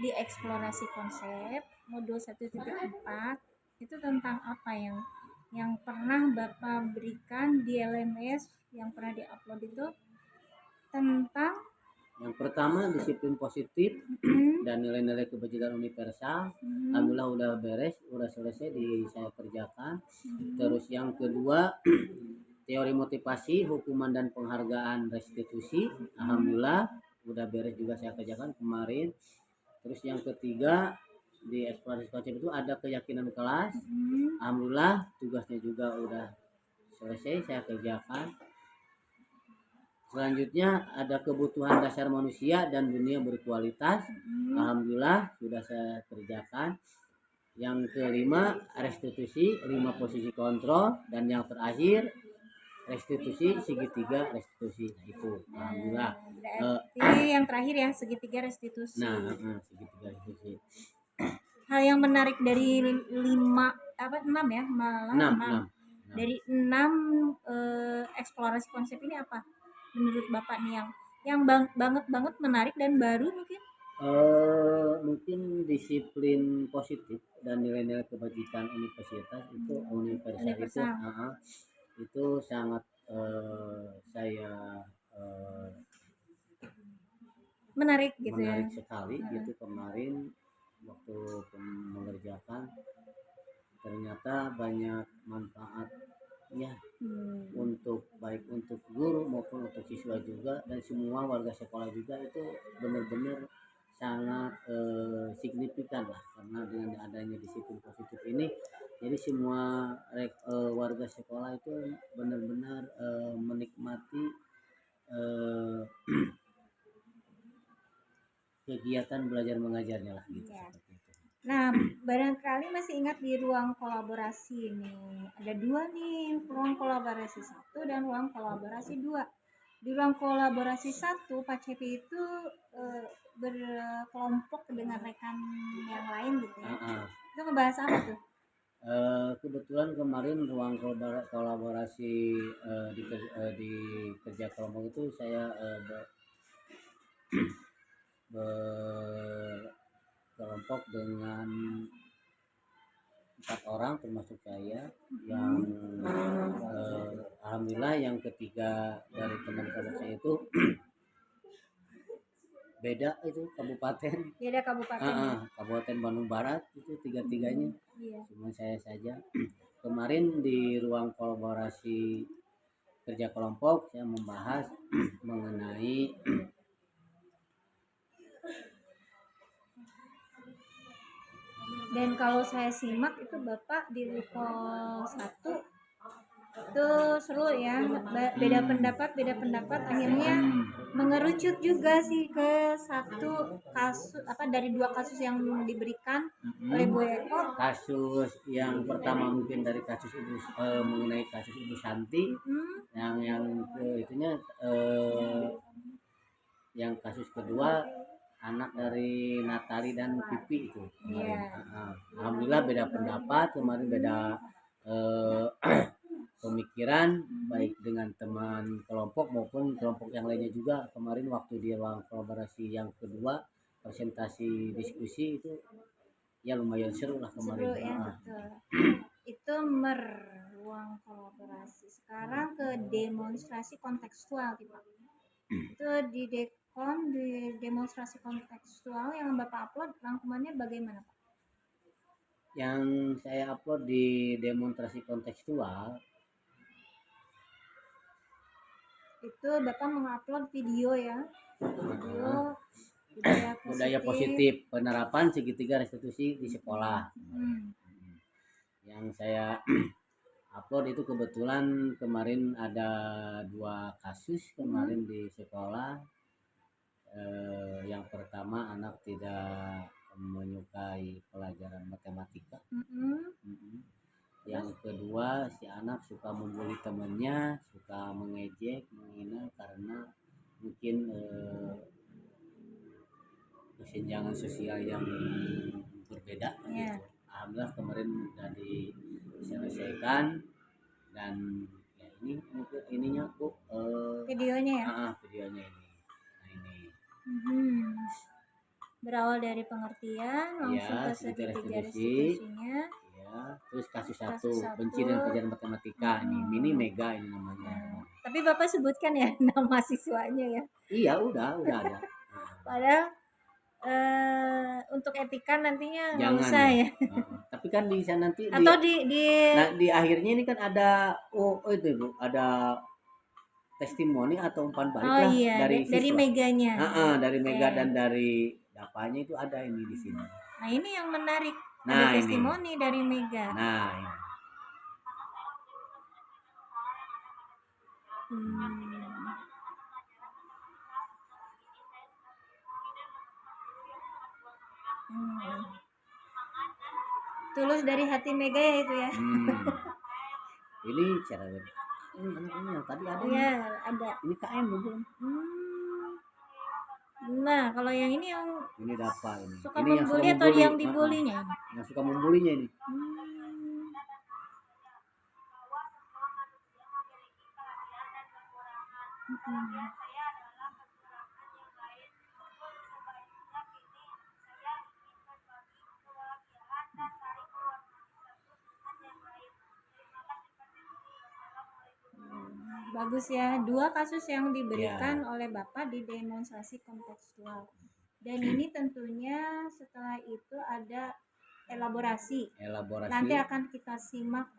Di eksplorasi konsep modul 1.4 itu tentang apa yang pernah Bapak berikan di LMS yang pernah diupload itu tentang yang pertama disiplin positif dan nilai-nilai kebajikan universal. Alhamdulillah udah beres, udah selesai saya kerjakan. Terus yang kedua teori motivasi, hukuman dan penghargaan restitusi. Alhamdulillah udah beres juga saya kerjakan kemarin. Terus yang ketiga di eksplorasi konsep itu ada keyakinan kelas. Alhamdulillah tugasnya juga udah selesai saya kerjakan. Selanjutnya ada kebutuhan dasar manusia dan dunia berkualitas. Alhamdulillah sudah saya kerjakan. Yang kelima restitusi 5 posisi kontrol, dan yang terakhir restitusi segitiga restitusi. Nah, itu alhamdulillah. Berarti yang terakhir ya segitiga restitusi. Nah, segitiga restitusi. Hal yang menarik dari 6 ya, malah 6. Dari 6 eksplorasi konsep ini apa menurut Bapak nih yang banget menarik dan baru mungkin? Mungkin disiplin positif dan nilai-nilai kebajikan universitas itu universal. Itu sangat saya menarik gitu menarik ya. sekali gitu. Kemarin waktu mengerjakan ternyata banyak manfaatnya untuk baik untuk guru maupun untuk siswa juga, dan semua warga sekolah juga. Itu benar-benar sangat signifikan lah, karena dengan adanya disiplin positif ini jadi semua warga sekolah itu benar-benar menikmati kegiatan belajar mengajarnya lah gitu. Ya. Nah, barangkali masih ingat di ruang kolaborasi ini ada 2 nih, ruang kolaborasi 1 dan ruang kolaborasi 2. Di ruang kolaborasi 1 Pak Cepi itu berkelompok dengan rekan yang lain gitu ya. Itu ngebahas apa tuh? Kebetulan kemarin ruang kolaborasi di kerja kelompok itu saya berkelompok dengan 4 orang termasuk saya, yang alhamdulillah yang ketiga dari teman kelompok saya itu beda kabupaten Kabupaten Bandung Barat, itu tiga-tiganya. Cuma saya saja. Kemarin di ruang kolaborasi kerja kelompok saya membahas mengenai dan kalau saya simak itu Bapak di Rukol 1 itu seru ya, beda pendapat akhirnya mengerucut juga sih ke satu kasus dari 2 kasus yang diberikan oleh Bu Eko. Kasus yang pertama mungkin dari kasus ibu mengenai kasus Ibu Santi, yang itunya yang kasus kedua anak dari Natali dan Pipi itu kemarin. Alhamdulillah beda pendapat kemarin, beda pemikiran baik dengan teman kelompok maupun kelompok yang lainnya juga. Kemarin waktu di ruang kolaborasi yang kedua presentasi diskusi itu ya lumayan seru lah kemarin. Seru ya, betul. Itu ruang kolaborasi. Sekarang ke demonstrasi kontekstual gitu. Itu di demonstrasi kontekstual yang Bapak upload, rangkumannya bagaimana Pak? Yang saya upload di demonstrasi kontekstual itu Bapak mengupload video ya, budaya positif penerapan segitiga restitusi di sekolah. Yang saya upload itu kebetulan kemarin ada 2 kasus kemarin di sekolah. Yang pertama anak tidak menyukai pelajaran matematika. Yang kedua si anak suka membuli temannya, suka mengejek, menghina karena mungkin kesenjangan sosial yang berbeda gitu. Alhamdulillah kemarin sudah diselesaikan, dan ya ininya Bu videonya ya. Videonya ini. Nah ini. Berawal dari pengertian langsung ke segitiga restitusinya. Terus kasus 1 benci dengan pelajaran matematika. Ini mini mega ini namanya. Tapi Bapak sebutkan ya nama siswanya ya. Iya udah ada. Padahal untuk etika nantinya nggak usah ya. Tapi kan bisa nanti atau di akhirnya ini kan ada itu Bu, ada testimoni atau umpan balik Oh lah iya, dari dari siswa. meganya. Dari Mega Oke. dan dari Dapanya itu ada ini di sini. Nah ini yang menarik, ada Nah, ini. testimoni dari Mega. Nah, ini. Hmm. Hmm. Tulus dari hati Mega ya itu ya. Ini cara ini anak-anak yang tadi ada Iya, ini. ada. Ini KM bukan? Nah, kalau yang ini yang Ini Dapa ini. suka Ini yang suka membuli atau membuli. yang dibulinya ini? Yang suka membulinya ini. Bagus ya, 2 kasus yang diberikan oleh Bapak di demonstrasi kontekstual. Dan ini tentunya setelah itu ada elaborasi. Nanti akan kita simak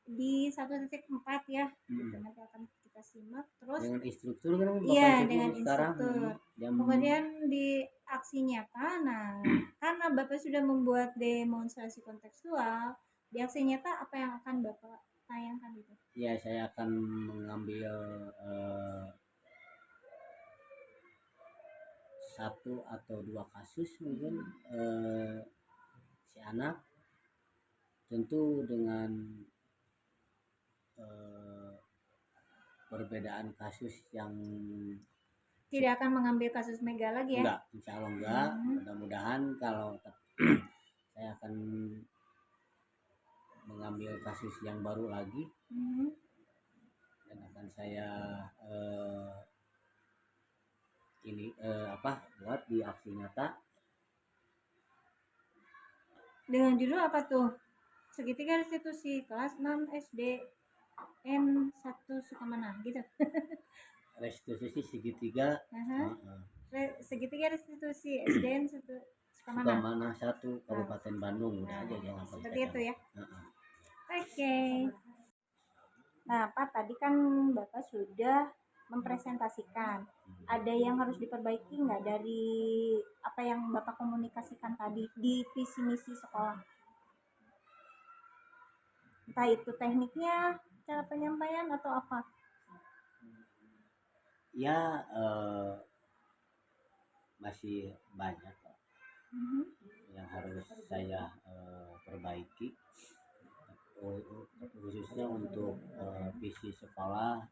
di 1.4 ya. Nanti akan kita simak terus Dengan instruktur kan Bapak iya itu dengan sekarang instruktur. jam Kemudian di aksi nyata, nah karena Bapak sudah membuat demonstrasi kontekstual, di aksi nyata apa yang akan Bapak tayangkan itu? ya saya akan mengambil 1 atau 2 kasus mungkin si anak tentu dengan perbedaan kasus yang Tidak akan mengambil kasus Mega lagi ya? enggak, insya Allah enggak. Mudah-mudahan kalau saya akan mengambil kasus yang baru lagi dan akan saya buat di aksi nyata dengan judul apa tuh? Segitiga restitusi kelas 6 SD N1 Sukamana gitu. restitusi segitiga Segitiga restitusi SDN 1 Sukamana 1 Kabupaten Bandung. Udah aja jangan seperti itu ya. Oke. Nah, Pak, tadi kan Bapak sudah mempresentasikan. Ada yang harus diperbaiki nggak dari apa yang Bapak komunikasikan tadi di visi misi sekolah? Entah itu tekniknya, cara penyampaian atau apa? Ya masih banyak yang harus saya perbaiki, khususnya untuk visi sekolah.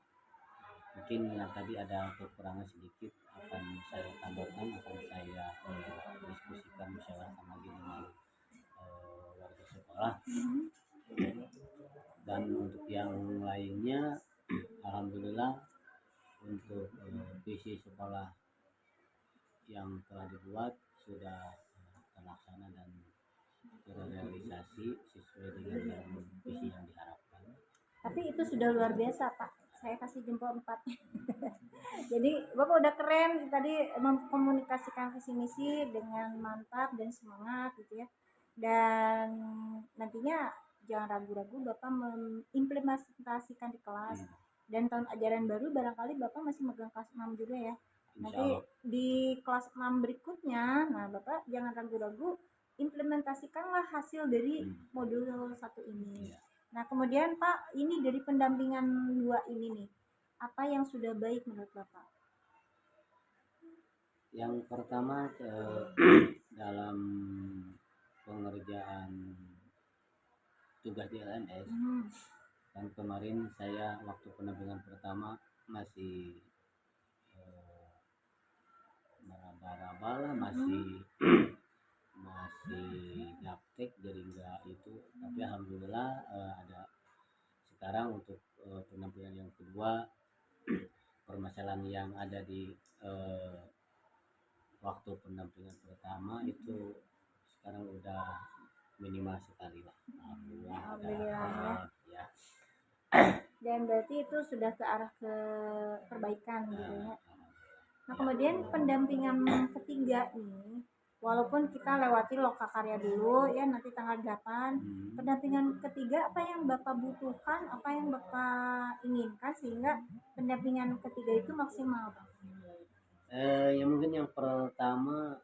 Mungkin yang tadi ada kekurangan sedikit akan saya tambahkan, akan saya diskusikan, musyawarahkan lagi dengan warga sekolah. Dan untuk yang lainnya alhamdulillah untuk visi sekolah yang telah dibuat sudah terlaksana dan terrealisasi sesuai dengan yang visi yang diharapkan. Tapi itu sudah luar biasa, Pak. Saya kasih jempol 4. Jadi Bapak udah keren tadi mengkomunikasikan visi misi dengan mantap dan semangat gitu ya. Dan nantinya jangan ragu-ragu Bapak mengimplementasikan di kelas. Dan tahun ajaran baru barangkali Bapak masih megang kelas 6 juga ya. Nanti di kelas 6 berikutnya, nah Bapak jangan ragu-ragu implementasikanlah hasil dari modul 1 ini. Nah, kemudian Pak, ini dari pendampingan 2 ini nih, apa yang sudah baik menurut Bapak? Yang pertama dalam pengerjaan tugas di LMS, kan kemarin saya waktu pendampingan pertama masih meraba-raba lah, masih gaptek, jadi enggak itu. Tapi alhamdulillah ada sekarang untuk penampilan yang kedua, permasalahan yang ada di waktu pendampingan pertama itu sekarang udah minimal sekali lah. Alhamdulillah ya. Dan berarti itu sudah ke arah ke perbaikan gitu ya. Nah, kemudian pendampingan ketiga nih walaupun kita lewati Lokakarya dulu ya nanti tanggal 8. Pendampingan ketiga apa yang Bapak butuhkan, apa yang Bapak inginkan sehingga pendampingan ketiga itu maksimal, Pak? Ya mungkin yang pertama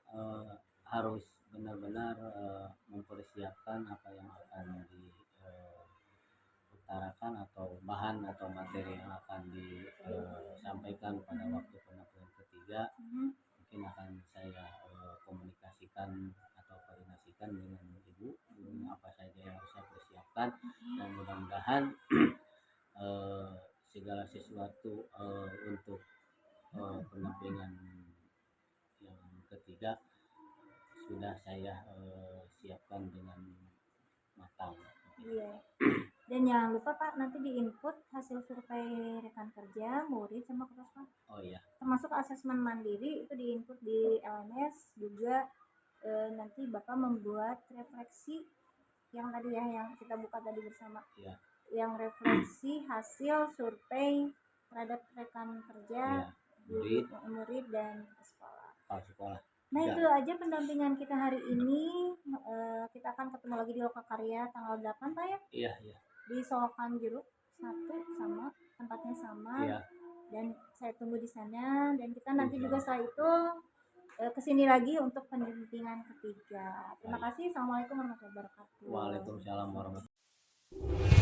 harus benar-benar mempersiapkan apa yang akan diutarakan atau bahan atau materi yang akan disampaikan pada waktu pendampingan ketiga. Mungkin akan saya komunikasikan atau koordinasikan dengan ibu apa saja yang harus saya persiapkan, dan mudah-mudahan segala sesuatu untuk pendampingan yang ketiga sudah saya siapkan dengan matang. Iya. Dan jangan lupa Pak, nanti diinput hasil survei rekan kerja, murid sama kepala sekolah. Oh iya. Termasuk asesmen mandiri itu diinput di LMS juga. Nanti Bapak membuat refleksi yang tadi ya yang kita buka tadi bersama. Iya. Yang refleksi hasil survei terhadap rekan kerja, murid dan sekolah. Nah itu aja pendampingan kita hari ini. Kita akan ketemu lagi di Lokakarya tanggal 8 Pak ya? Iya, iya. Di Solokan Jeruk 1 sama, tempatnya sama. Iya. Dan saya tunggu di sana, dan kita nanti juga setelah itu kesini lagi untuk pendampingan ketiga. Terima kasih. Assalamualaikum warahmatullahi wabarakatuh. Waalaikumsalam warahmatullahi wabarakatuh.